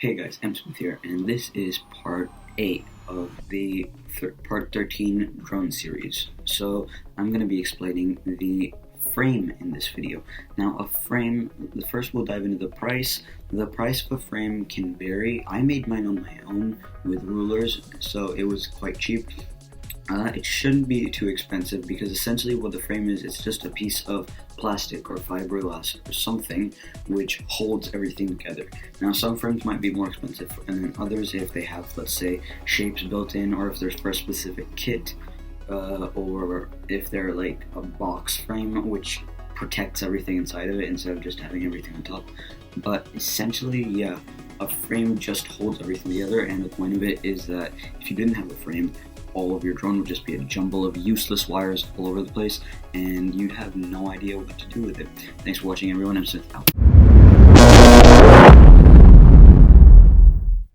Hey guys, M. Smith here, and this is part 8 of the part 13 drone series. So I'm going to be explaining the frame in this video. Now a frame, first we'll dive into the price. The price of a frame can vary. I made mine on my own with rulers, so it was quite cheap. It shouldn't be too expensive because essentially what the frame is, it's just a piece of plastic or fiberglass or something which holds everything together. Now some frames might be more expensive and then others, if they have, let's say, shapes built in, or if there's for a specific kit, or if they're like a box frame which protects everything inside of it instead of just having everything on top. But essentially, yeah, a frame just holds everything together, and the point of it is that if you didn't have a frame, all of your drone would just be a jumble of useless wires all over the place, and you'd have no idea what to do with it. Thanks for watching, everyone. I'm Smith out.